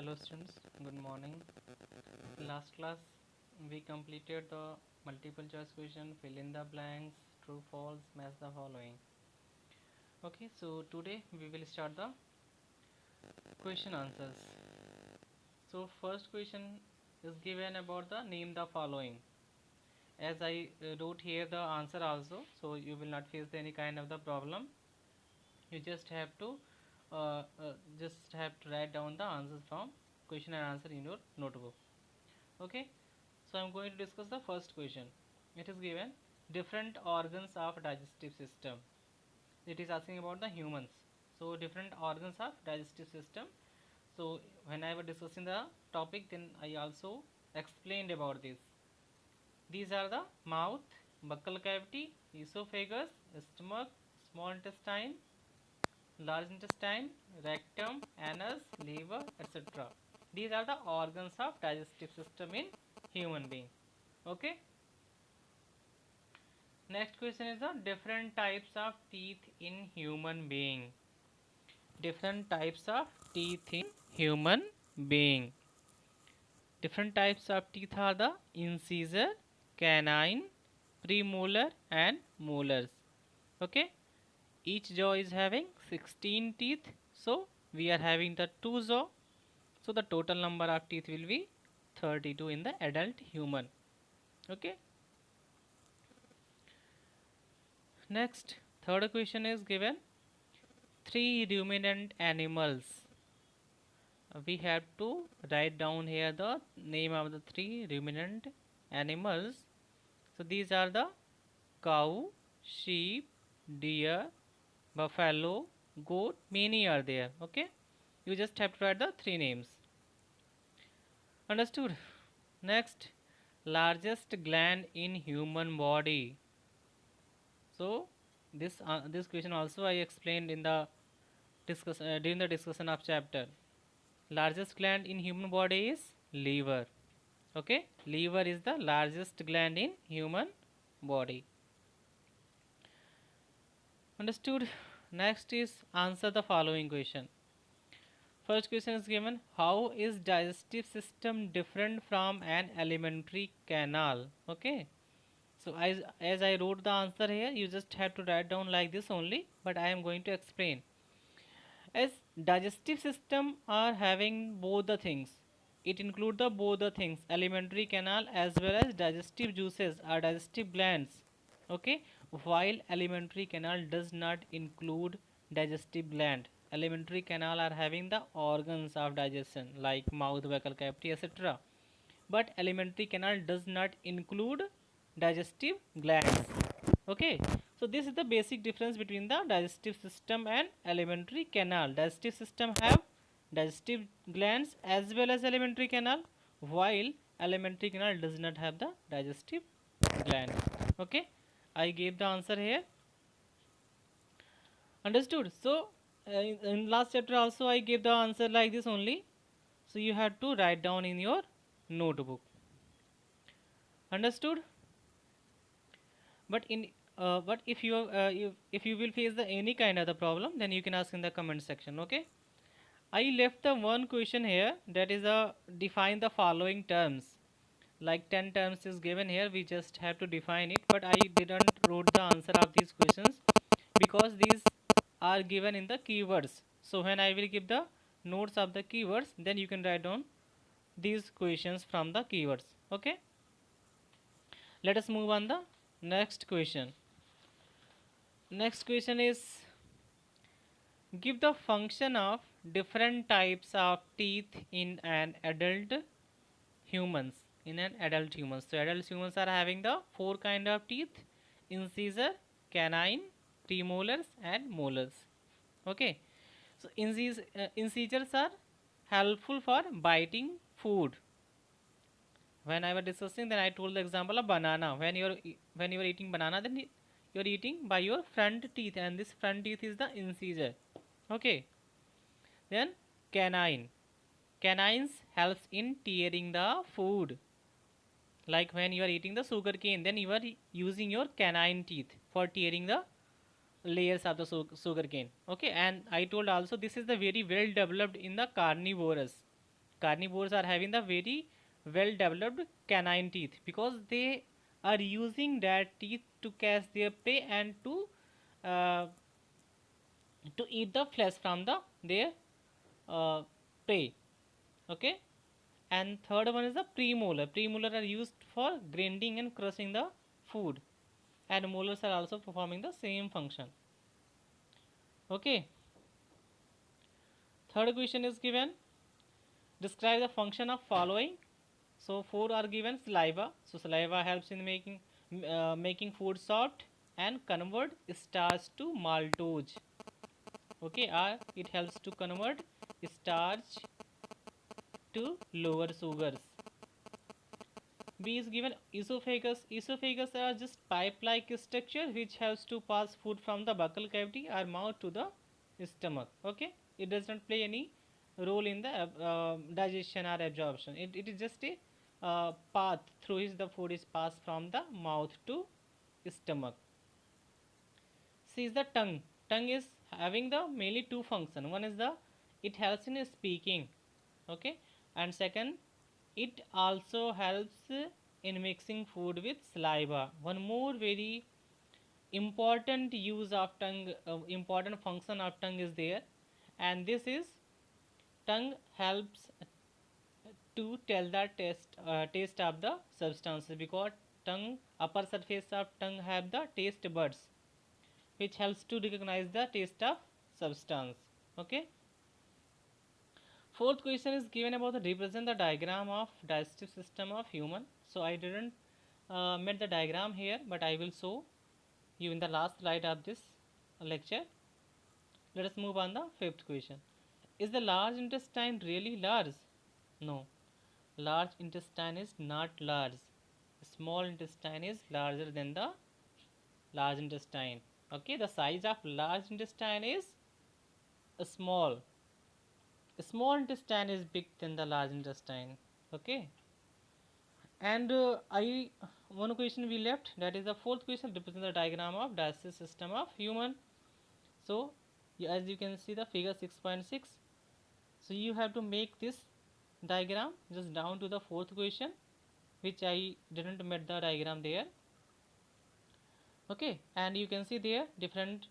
Hello students, good morning. Last class we completed the multiple choice question, fill in the blanks, true false, match the following. Okay, so today we will start the question answers. So first question is given about the name the following. As I wrote here the answer also, so you will not face any kind of the problem. You just have to write down the answers from question and answer in your notebook. Okay, so I'm going to discuss the first question. It is given different organs of digestive system. It is asking about the humans. So different organs of digestive system. So when I was discussing the topic, then I also explained about this. These are the mouth, buccal cavity, esophagus, stomach, small intestine, large intestine, rectum, anus, liver, etc. These are the organs of digestive system in human being. Okay. Next question is the different types of teeth in human being. Different types of teeth in human being. Different types of teeth are the incisor, canine, premolar and molars. Okay. Each jaw is having 16 teeth. So we are having the two jaw. So the total number of teeth will be 32 in the adult human. Okay. Next, third question is given three ruminant animals. We have to write down here the name of the three ruminant animals. So these are the cow, sheep, deer, buffalo, goat, many are there. Okay, you just have to write the three names. Understood? Next, largest gland in human body. So this question also I explained in the during the discussion of chapter. Largest gland in human body is liver. Okay, liver is the largest gland in human body. Understood? Next is answer the following question. First question is given, how is digestive system different from an alimentary canal? Okay, so as I wrote the answer here, you just have to write down like this only, but I am going to explain. As digestive system are having both the things, it include the both the things, alimentary canal as well as digestive juices or digestive glands. Okay, while alimentary canal does not include digestive gland. Alimentary canal are having the organs of digestion like mouth, buccal cavity, etc. But alimentary canal does not include digestive glands. Okay, so this is the basic difference between the digestive system and alimentary canal. Digestive system have digestive glands as well as alimentary canal, while alimentary canal does not have the digestive gland. Okay, I gave the answer here. Understood? So in last chapter also I gave the answer like this only, so you have to write down in your notebook. Understood? But in but if you will face the any kind of the problem, then you can ask in the comment section. Okay, I left the one question here, that is define the following terms. Like 10 terms is given here, we just have to define it, but I didn't wrote the answer of these questions because these are given in the keywords. So when I will give the notes of the keywords, then you can write down these questions from the keywords. Okay, let us move on the next question. Next question is, give the function of different types of teeth in an adult humans. In an adult humans, so adult humans are having the four kind of teeth: incisor, canine, premolars and molars. Okay, so incisors are helpful for biting food. When I was discussing, then I told the example of banana. When you are eating banana, then you are eating by your front teeth, and this front teeth is the incisor. Okay, then canine. Canines helps in tearing the food. Like when you are eating the sugar cane, then you are using your canine teeth for tearing the layers of the sugar cane. Okay, and I told also this is the very well developed in the carnivorous. carnivores are having the very well developed canine teeth, because they are using that teeth to catch their prey and uh, to eat the flesh from their uh, prey. Okay. And third one is the premolar. Premolar are used for grinding and crushing the food, and molars are also performing the same function. Okay. Third question is given, describe the function of following. So four are given. Saliva. So saliva helps in making food soft and convert starch to maltose. Okay, or it helps to convert starch to lower sugars. B is given esophagus. Esophagus are just pipe-like structure which helps to pass food from the buccal cavity or mouth to the stomach. Okay, it does not play any role in the digestion or absorption. It is just a path through which the food is passed from the mouth to stomach. C is the tongue. Tongue is having the mainly two function. One is the it helps in speaking. Okay, and second, it also helps in mixing food with saliva. One more very important use of tongue, important function of tongue is there, and this is tongue helps to tell the taste of the substances, because tongue upper surface of tongue have the taste buds which helps to recognize the taste of substance. Okay. Fourth question is given about the represent the diagram of digestive system of human. So I didn't made the diagram here, but I will show you in the last slide of this lecture. Let us move on the fifth question. Is the large intestine really large? No. Large intestine is not large. Small intestine is larger than the large intestine. Okay, the size of large intestine is small. Small intestine is big than the large intestine. Okay. And one question we left, that is the fourth question, represent the diagram of digestive system of human. So as you can see the figure 6.6, so you have to make this diagram just down to the fourth question, which I didn't make the diagram there. Okay, and you can see there different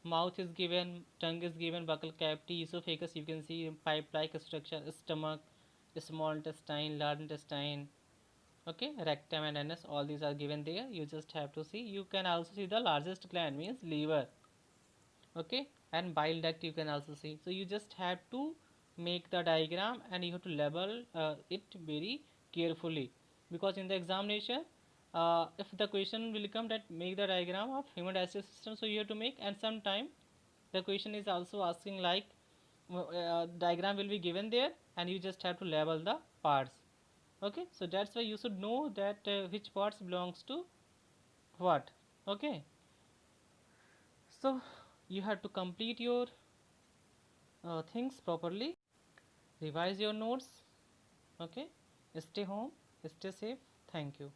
mouth is given, tongue is given, buccal cavity, esophagus, you can see pipe like structure, stomach, small intestine, large intestine. Okay, rectum and anus, all these are given there. You just have to see. You can also see the largest gland means liver. Okay, and bile duct you can also see. So you just have to make the diagram and you have to label it very carefully, because in the examination if the question will come that make the diagram of human digestive system, so you have to make, and sometime the question is also asking like diagram will be given there and you just have to label the parts. Okay, so that's why you should know that which parts belongs to what. Okay, so you have to complete your things properly, revise your notes. Okay, stay home, stay safe. Thank you.